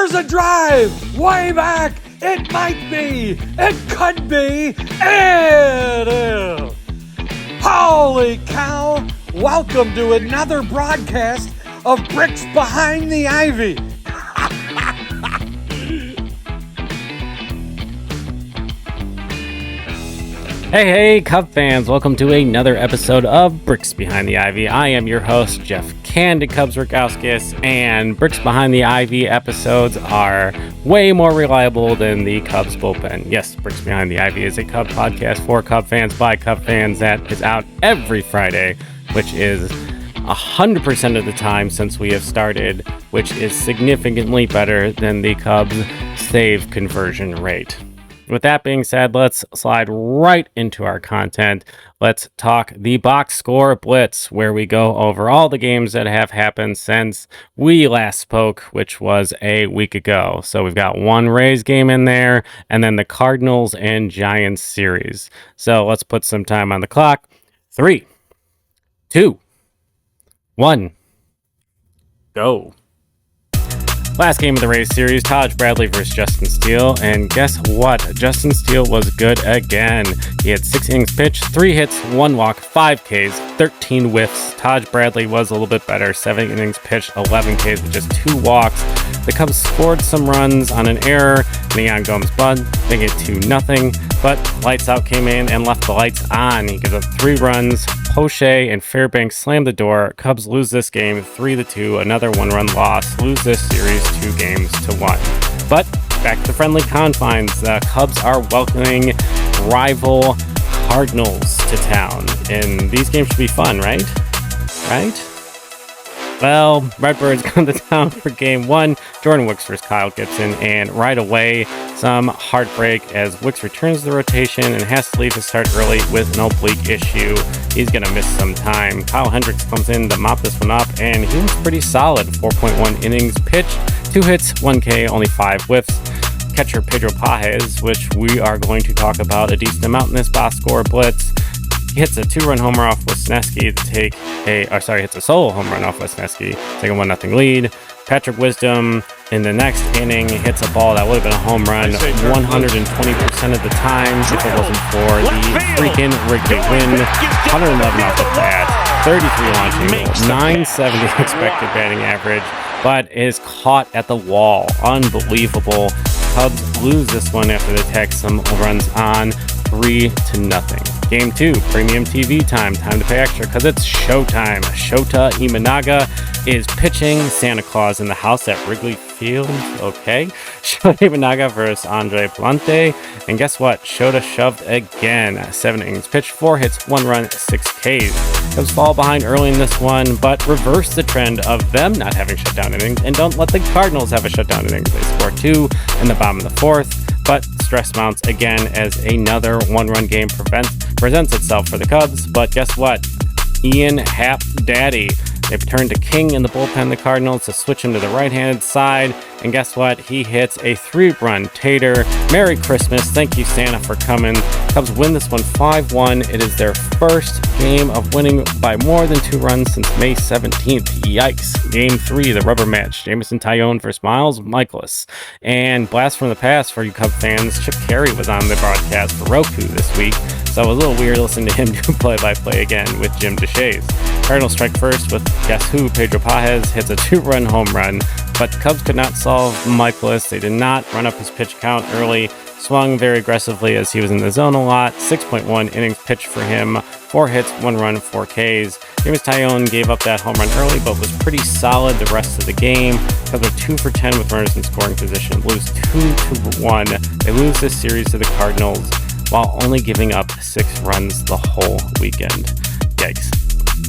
There's a drive way back. It might be. It could be. It is. Holy cow. Welcome to another broadcast of Bricks Behind the Ivy. Hey, Cub fans, welcome to another episode of Bricks Behind the Ivy. I am your host, Jeff Candid Cubs Rikowskis, and Bricks Behind the Ivy episodes are way more reliable than the Cubs bullpen. Yes, Bricks Behind the Ivy is a Cub podcast for Cub fans by Cub fans that is out every Friday, which is 100% of the time since we have started, which is significantly better than the Cubs' save conversion rate. With that being said, let's slide right into our content. Let's talk the box score blitz, where we go over all the games that have happened since we last spoke, which was a week ago. So we've got one Rays game in there, and then the Cardinals and Giants series. So let's put some time on the clock. 3, 2, 1, go. Last game of the Rays series, Taj Bradley versus Justin Steele, and guess what? Justin Steele was good again. He had 6 innings pitched, 3 hits, 1 walk, 5 Ks, 13 whiffs. Taj Bradley was a little bit better, 7 innings pitched, 11 Ks with just 2 walks. The Cubs scored some runs on an error, Leon Gomes bunt, making it 2-0, but Lights Out came in and left the lights on. He gives up 3 runs. Poche and Fairbanks slammed the door. Cubs lose this game 3-2, another 1-run loss, lose this series 2-1. But back to the friendly confines, the Cubs are welcoming rival Cardinals to town, and these games should be fun, right? Well, Redbirds come to town for game 1, Jordan Wicks versus Kyle Gibson, and right away, some heartbreak as Wicks returns to the rotation and has to leave his start early with an oblique issue. He's going to miss some time. Kyle Hendricks comes in to mop this one up, and he was pretty solid. 4.1 innings pitched, 2 hits, 1 K, only 5 whiffs. Catcher Pedro Pages, which we are going to talk about a decent amount in this box score blitz. He hits a 2-run homer off Wisniewski to take hits a solo home run off Wisniewski, take a 1-0 lead. Patrick Wisdom in the next inning hits a ball that would have been a home run 120% of the time if it wasn't for the freaking Wrigley win. 111 off the bat, 33 launch angle, 970 expected batting average, but is caught at the wall. Unbelievable. Cubs lose this one after they tag some runs on, 3-0. Game 2, premium TV time to pay extra because it's showtime. Shota Imanaga is pitching Santa Claus in the house at Wrigleyville. Okay. Shota Imanaga versus Andre Plante. And guess what? Shota shoved again. 7 innings pitched, 4 hits, 1 run, 6 Ks. Cubs fall behind early in this one, but reverse the trend of them not having shutdown innings and don't let the Cardinals have a shutdown innings. They score 2 in the bottom of the 4th. But stress mounts again as another 1-run game presents itself for the Cubs. But guess what? Ian Happ Daddy. They've turned to King in the bullpen, the Cardinals, to switch him to the right-handed side. And guess what? He hits a 3-run tater. Merry Christmas. Thank you, Santa, for coming. Cubs win this one 5-1. It is their first game of winning by more than 2 runs since May 17th. Yikes. Game 3, the rubber match. Jameson Taillon versus Miles Michaelis. And blast from the past for you Cub fans. Chip Carey was on the broadcast for Roku this week, so it was a little weird listening to him do play-by-play again with Jim DeShays. Cardinals strike first with guess who? Pedro Pages hits a 2-run home run, but Cubs could not solve Michaelis. They did not run up his pitch count early, swung very aggressively as he was in the zone a lot. 6.1 innings pitched for him, 4 hits, 1 run, 4 Ks. James Taillon gave up that home run early, but was pretty solid the rest of the game. Cubs are 2 for 10 with runners in scoring position, lose 2-1. They lose this series to the Cardinals while only giving up 6 runs the whole weekend. Yikes.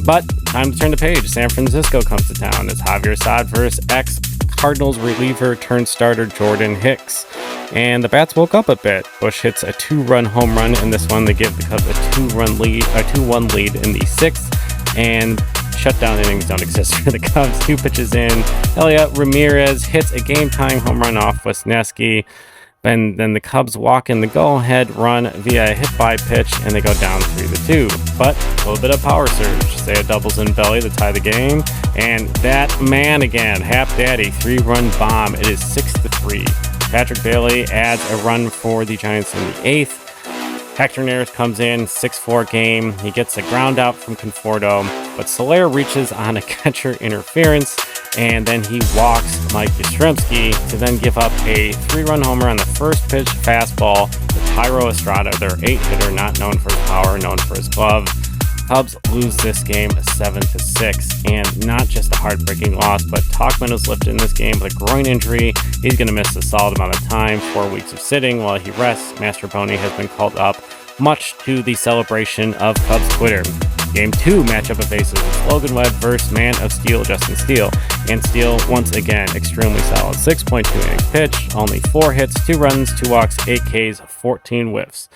But time to turn the page. San Francisco comes to town. It's Javier Assad versus ex-Cardinals reliever turned starter Jordan Hicks. And the bats woke up a bit. Bush hits a 2-run home run in this one. They give the Cubs a 2-1 lead in the 6th. And shutdown innings don't exist for the Cubs. 2 pitches in. Elliot Ramirez hits a game-tying home run off Wisniewski. And then the Cubs walk in the go-ahead run via a hit-by pitch, and they go down 3-2. But a little bit of power surge. Seiya doubles in belly to tie the game. And that man again, Hap Daddy, 3-run bomb. It is 6-3. Patrick Bailey adds a run for the Giants in the 8th. Hector Neris comes in, 6-4 game. He gets a ground out from Conforto, but Soler reaches on a catcher interference, and then he walks Mike Yastrzemski to then give up a 3-run homer on the first pitch fastball to Tyro Estrada, their 8-hitter, not known for his power, known for his glove. Cubs lose this game 7-6, and not just a heartbreaking loss, but Tauchman was lifted in this game with a groin injury. He's going to miss a solid amount of time, 4 weeks of sitting while he rests. Mastrobuoni has been called up, much to the celebration of Cubs Twitter. Game 2 matchup of faces with Logan Webb versus Man of Steel Justin Steele. And Steele, once again, extremely solid. 6.2 innings pitched, only 4 hits, 2 runs, 2 walks, 8 Ks, 14 whiffs.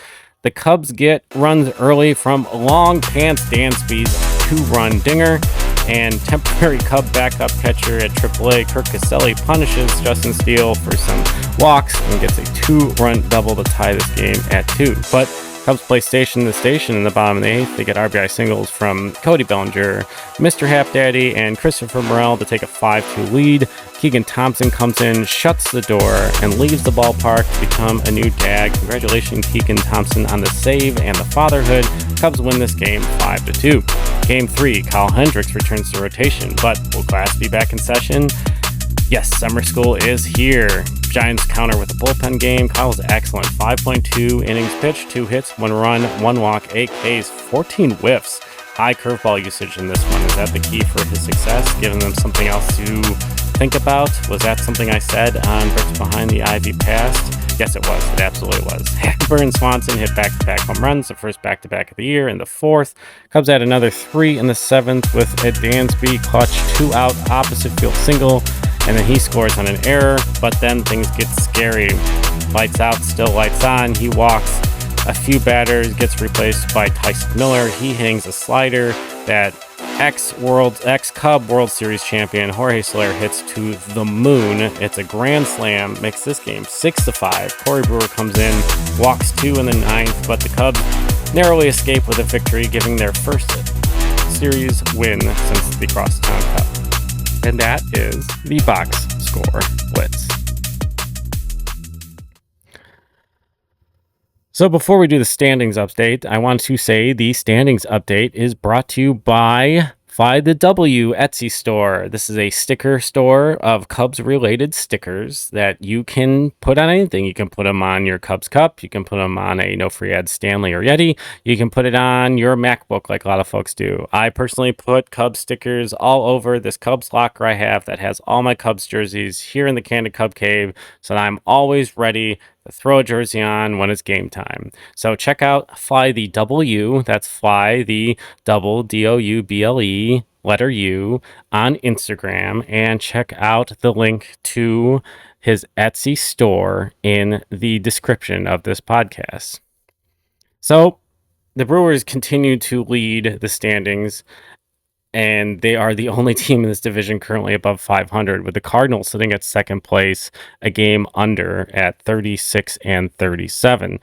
The Cubs get runs early from Long Pants Dansby's 2-run dinger, and temporary Cub backup catcher at AAA Kirk Caselli punishes Justin Steele for some walks and gets a 2-run double to tie this game at 2. But Cubs play station to station in the bottom of the 8th. They get RBI singles from Cody Bellinger, Mr. Hap Daddy, and Christopher Morel to take a 5-2 lead. Keegan Thompson comes in, shuts the door, and leaves the ballpark to become a new dad. Congratulations, Keegan Thompson, on the save and the fatherhood. Cubs win this game 5-2. Game 3, Kyle Hendricks returns to rotation, but will class be back in session? Yes, summer school is here. Giants counter with a bullpen game. Kyle was excellent. 5.2 innings pitched, 2 hits, 1 run, 1 walk, 8 Ks, 14 whiffs. High curveball usage in this one. Is that the key for his success? Giving them something else to think about? Was that something I said on Bricks Behind the Ivy Past? Yes, it was. It absolutely was. Hagberg and Swanson hit back-to-back home runs, the first back-to-back of the year in the 4th. Cubs had another 3 in the 7th with a Dansby clutch 2-out opposite field single, and then he scores on an error, but then things get scary. Lights out, still lights on. He walks a few batters, gets replaced by Tyson Miller. He hangs a slider that ex-Cub World Series champion Jorge Soler hits to the moon. It's a grand slam, makes this game 6-5. Corey Brewer comes in, walks 2 in the 9th, but the Cubs narrowly escape with a victory, giving their first series win since the Crosstown Cup. And that is the Box Score Blitz. So before we do the standings update, I want to say the standings update is brought to you by FlyTheDoubleU Etsy store. This is a sticker store of Cubs-related stickers that you can put on anything. You can put them on your Cubs cup. You can put them on a No Free Ad Stanley or Yeti. You can put it on your MacBook like a lot of folks do. I personally put Cubs stickers all over this Cubs locker I have that has all my Cubs jerseys here in the Candid Cub Cave, so that I'm always ready to throw a jersey on when it's game time. So check out FlyTheDoubleU, that's Fly the Double DOUBLE letter U on Instagram, and check out the link to his Etsy store in the description of this podcast. So the Brewers continue to lead the standings, and they are the only team in this division currently above 500, with the Cardinals sitting at second place, a game under at 36-37.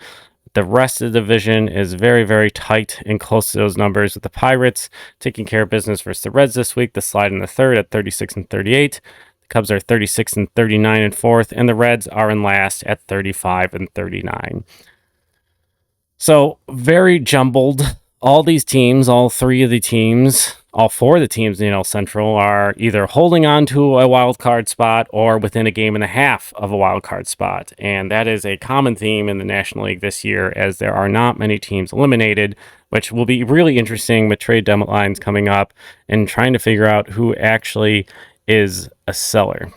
The rest of the division is very, very tight and close to those numbers, with the Pirates taking care of business versus the Reds this week. The Slide in the third at 36-38. The Cubs are 36-39 in fourth, and the Reds are in last at 35-39. So very jumbled. All these teams, all four of the teams in the NL Central are either holding on to a wild card spot or within a game and a half of a wild card spot. And that is a common theme in the National League this year, as there are not many teams eliminated, which will be really interesting with trade deadlines coming up and trying to figure out who actually is a seller.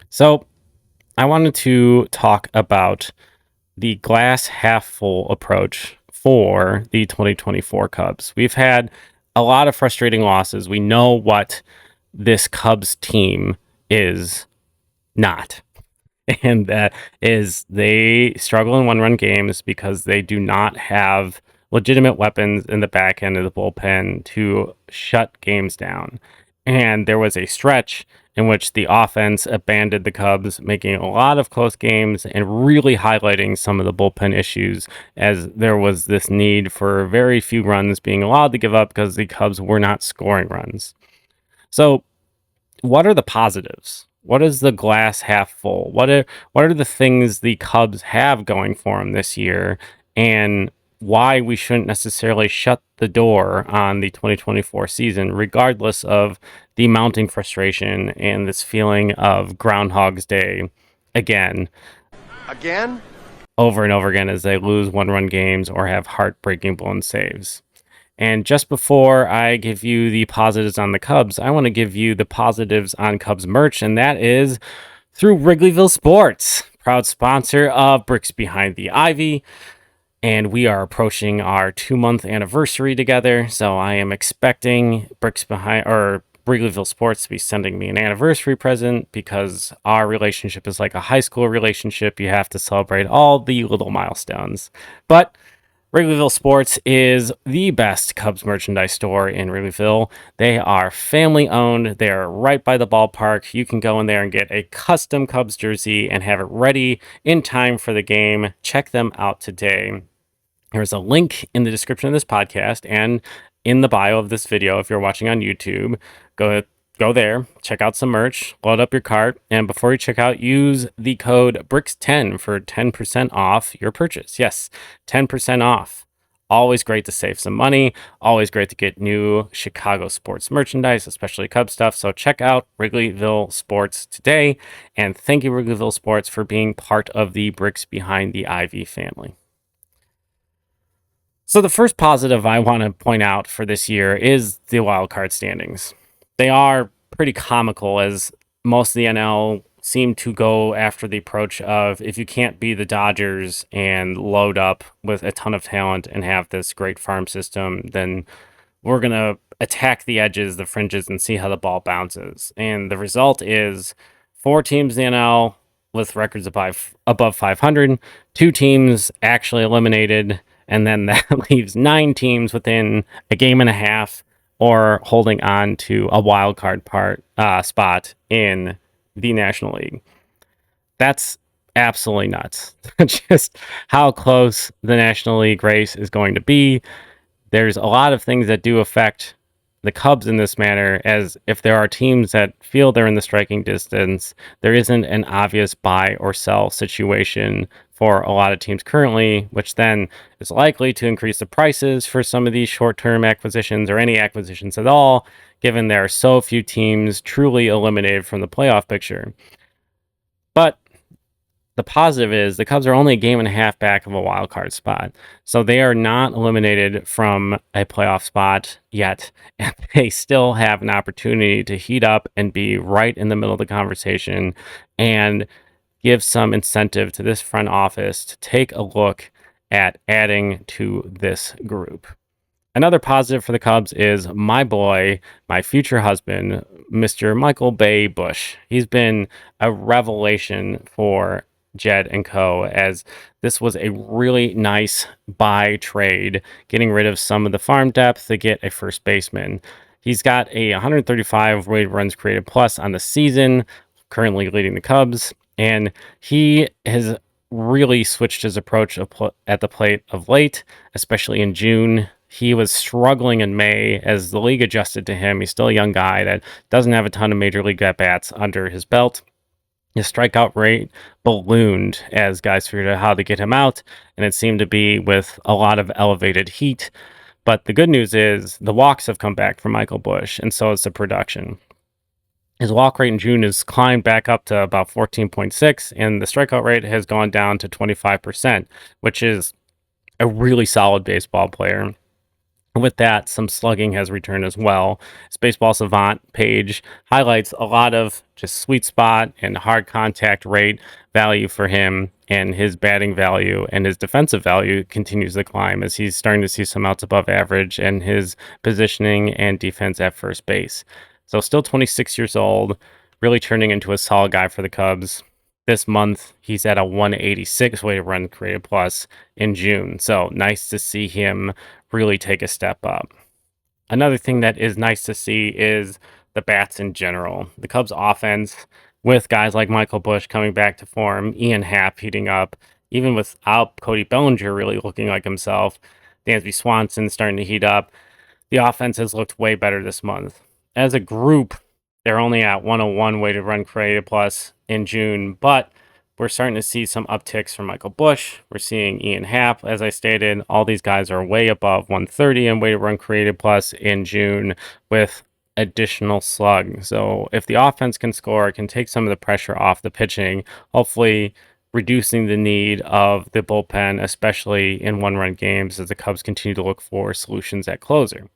So I wanted to talk about the glass half full approach for the 2024 Cubs. We've had a lot of frustrating losses. We know what this Cubs team is not. And that is they struggle in one-run games because they do not have legitimate weapons in the back end of the bullpen to shut games down. And there was a stretch in which the offense abandoned the Cubs, making a lot of close games and really highlighting some of the bullpen issues, as there was this need for very few runs being allowed to give up because the Cubs were not scoring runs. So, what are the positives? What is the glass half full? What are the things the Cubs have going for them this year, and why we shouldn't necessarily shut the door on the 2024 season, regardless of the mounting frustration and this feeling of Groundhog's Day again, over and over again as they lose one-run games or have heartbreaking blown saves. And just before I give you the positives on the Cubs, I want to give you the positives on Cubs merch, and that is through Wrigleyville Sports, proud sponsor of Bricks Behind the Ivy. And we are approaching our 2-month anniversary together, so I am expecting Wrigleyville Sports to be sending me an anniversary present, because our relationship is like a high school relationship. You have to celebrate all the little milestones. But Wrigleyville Sports is the best Cubs merchandise store in Wrigleyville. They are family owned. They're right by the ballpark. You can go in there and get a custom Cubs jersey and have it ready in time for the game. Check them out today. There's a link in the description of this podcast and in the bio of this video if you're watching on YouTube. Go there, check out some merch, load up your cart, and before you check out, use the code BRICKS10 for 10% off your purchase. Yes, 10% off. Always great to save some money. Always great to get new Chicago sports merchandise, especially Cubs stuff. So check out Wrigleyville Sports today. And thank you, Wrigleyville Sports, for being part of the Bricks Behind the Ivy family. So the first positive I want to point out for this year is the wild card standings. They are pretty comical, as most of the NL seem to go after the approach of, if you can't be the Dodgers and load up with a ton of talent and have this great farm system, then we're going to attack the edges, the fringes, and see how the ball bounces. And the result is 4 teams in the NL with records above 500, 2 teams actually eliminated, and then that leaves 9 teams within a game and a half or holding on to a wild card spot in the National League. That's absolutely nuts. Just how close the National League race is going to be. There's a lot of things that do affect the Cubs in this manner, as if there are teams that feel they're in the striking distance, there isn't an obvious buy or sell situation for a lot of teams currently, which then is likely to increase the prices for some of these short-term acquisitions or any acquisitions at all, given there are so few teams truly eliminated from the playoff picture. But the positive is the Cubs are only a game and a half back of a wild card spot. So they are not eliminated from a playoff spot yet. And they still have an opportunity to heat up and be right in the middle of the conversation and give some incentive to this front office to take a look at adding to this group. Another positive for the Cubs is my boy, my future husband, Mr. Michael Bay Bush. He's been a revelation for Jed and Co., as this was a really nice buy trade, getting rid of some of the farm depth to get a first baseman. He's got a 135 weighted runs created plus on the season, currently leading the Cubs, and he has really switched his approach at the plate of late, especially in June. He was struggling in May as the league adjusted to him. He's still a young guy that doesn't have a ton of major league at-bats under his belt. His strikeout rate ballooned as guys figured out how to get him out, and it seemed to be with a lot of elevated heat. But the good news is the walks have come back for Michael Bush, and so has the production. His walk rate in June has climbed back up to about 14.6, and the strikeout rate has gone down to 25%, which is a really solid baseball player. With that, some slugging has returned as well. His Baseball Savant page highlights a lot of just sweet spot and hard contact rate value for him, and his batting value and his defensive value continues to climb as he's starting to see some outs above average and his positioning and defense at first base. So still 26 years old, really turning into a solid guy for the Cubs. This month, he's at a 186 weighted run created plus in June. So nice to see him really take a step up. Another thing that is nice to see is the bats in general. The Cubs offense, with guys like Michael Busch coming back to form, Ian Happ heating up, even without Cody Bellinger really looking like himself, Dansby Swanson starting to heat up, the offense has looked way better this month. As a group, they're only at 101 weighted run created plus in June, but we're starting to see some upticks from Michael Busch. We're seeing Ian Happ, as I stated. All these guys are way above 130 in weighted run created plus in June with additional slug. So if the offense can score, it can take some of the pressure off the pitching, hopefully reducing the need of the bullpen, especially in one-run games as the Cubs continue to look for solutions at closer.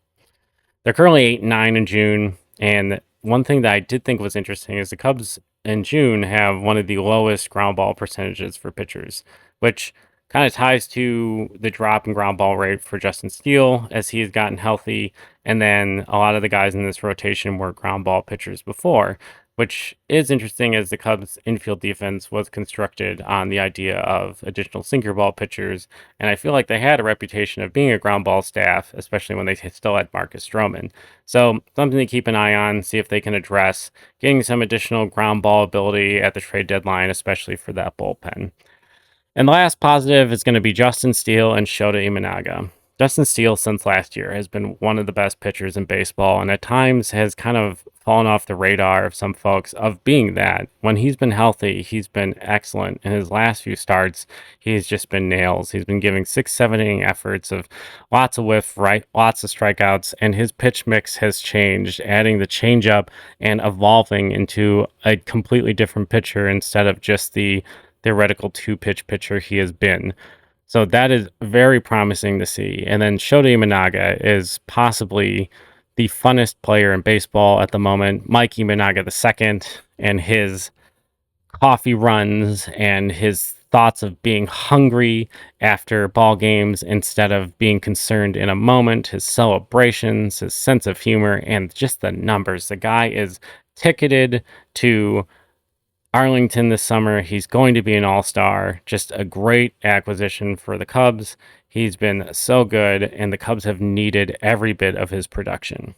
They're currently 8-9 in June, and one thing that I did think was interesting is the Cubs in June have one of the lowest ground ball percentages for pitchers, which kind of ties to the drop in ground ball rate for Justin Steele as he has gotten healthy, and then a lot of the guys in this rotation were ground ball pitchers before, which is interesting as the Cubs infield defense was constructed on the idea of additional sinker ball pitchers. And I feel like they had a reputation of being a ground ball staff, especially when they still had Marcus Stroman. So something to keep an eye on, see if they can address getting some additional ground ball ability at the trade deadline, especially for that bullpen. And the last positive is going to be Justin Steele and Shota Imanaga. Justin Steele, since last year, has been one of the best pitchers in baseball, and at times has kind of fallen off the radar of some folks of being that. When he's been healthy, he's been excellent. In his last few starts, he's just been nails. He's been giving 6-7 inning efforts of lots of whiff, lots of strikeouts, and his pitch mix has changed, adding the changeup and evolving into a completely different pitcher instead of just the theoretical two-pitch pitcher he has been. So that is very promising to see. And then Shota Imanaga is possibly the funnest player in baseball at the moment. Mike Imanaga II and his coffee runs and his thoughts of being hungry after ball games instead of being concerned in a moment, his celebrations, his sense of humor, and just the numbers. The guy is ticketed to Arlington this summer. He's going to be an all-star. Just a great acquisition for the Cubs. He's been so good, and the Cubs have needed every bit of his production.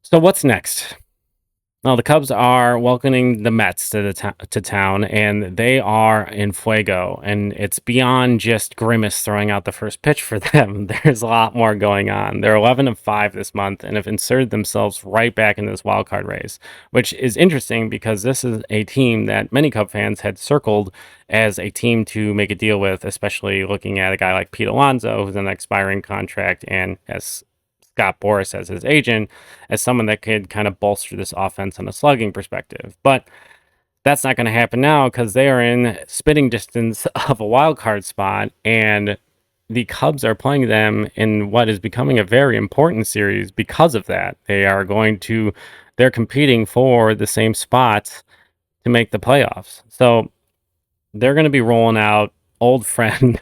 So what's next? Well, the Cubs are welcoming the Mets to town, and they are in Feugo, and it's beyond just Grimace throwing out the first pitch for them. There's a lot more going on. They're 11-5 this month and have inserted themselves right back into this wild card race, which is interesting because this is a team that many Cub fans had circled as a team to make a deal with, especially looking at a guy like Pete Alonso, who's an expiring contract, and as Scott Boras as his agent, as someone that could kind of bolster this offense on a slugging perspective. But that's not going to happen now because they are in spitting distance of a wild card spot, and the Cubs are playing them in what is becoming a very important series because of that. They're competing for the same spots to make the playoffs. So they're going to be rolling out old friend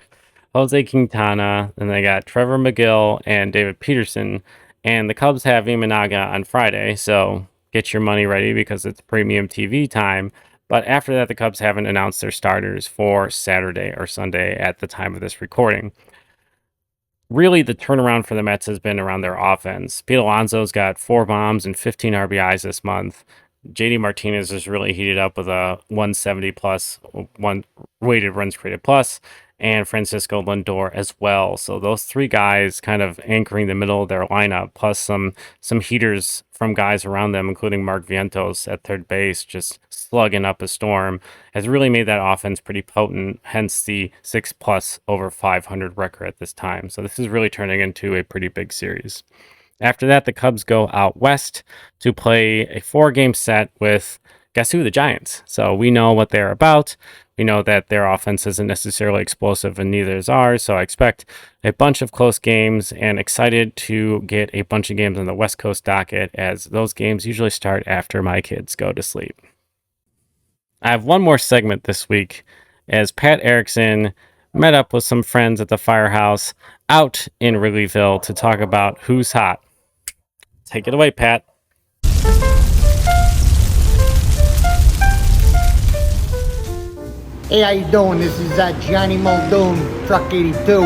Jose Quintana, and they got Trevor McGill and David Peterson, and the Cubs have Imanaga on Friday, so get your money ready because it's premium TV time. But after that, the Cubs haven't announced their starters for Saturday or Sunday at the time of this recording. Really, the turnaround for the Mets has been around their offense. Pete Alonso's got 4 bombs and 15 RBIs this month. JD Martinez has really heated up with a 170 plus, one weighted runs created plus, and Francisco Lindor as well. So those 3 guys kind of anchoring the middle of their lineup, plus some heaters from guys around them, including Mark Vientos at third base, just slugging up a storm, has really made that offense pretty potent, hence the 6+ over 500 record at this time. So this is really turning into a pretty big series. After that, the Cubs go out west to play a 4-game set with, guess who? The Giants. So we know what they're about. We know that their offense isn't necessarily explosive, and neither is ours. So I expect a bunch of close games, and excited to get a bunch of games on the West Coast docket, as those games usually start after my kids go to sleep. I have one more segment this week, as Pat Erickson met up with some friends at the firehouse out in Wrigleyville to talk about who's hot. Take it away, Pat. Hey, how you doing? This is Johnny Muldoon, Truck 82.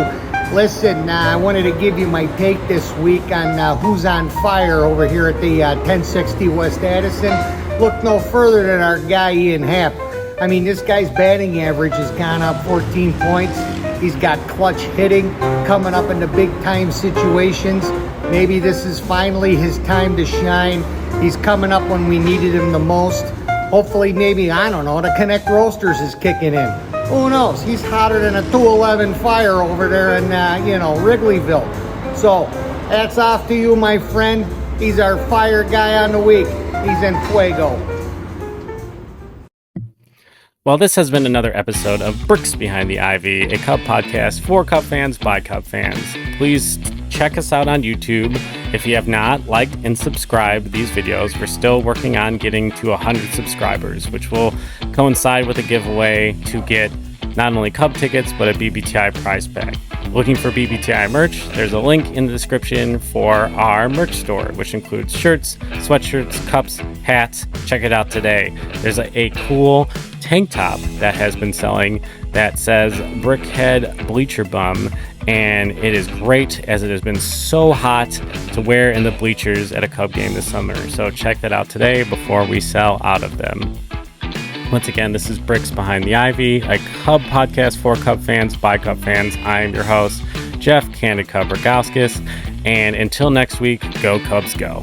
Listen, I wanted to give you my take this week on who's on fire over here at the 1060 West Addison. Look no further than our guy Ian Happ. I mean, this guy's batting average has gone up 14 points. He's got clutch hitting, coming up into big-time situations. Maybe this is finally his time to shine. He's coming up when we needed him the most. Hopefully, maybe, I don't know, the Connect Roasters is kicking in. Who knows? He's hotter than a 211 fire over there in, Wrigleyville. So, hats off to you, my friend. He's our fire guy on the week. He's in Feugo. Well, this has been another episode of Bricks Behind the Ivy, a Cub podcast for Cub fans by Cub fans. Please check us out on YouTube. If you have not, liked and subscribed these videos. We're still working on getting to 100 subscribers, which will coincide with a giveaway to get not only Cub tickets, but a BBTI prize bag. Looking for BBTI merch? There's a link in the description for our merch store, which includes shirts, sweatshirts, cups, hats. Check it out today. There's a cool tank top that has been selling that says Brickhead Bleacher Bum, and it is great as it has been so hot to wear in the bleachers at a Cub game this summer. So check that out today before we sell out of them. Once again, this is Bricks Behind the Ivy, a Cub podcast for Cub fans by Cub fans. I am your host, Jeff Candid Cub Rogowskis, and until next week, go Cubs go.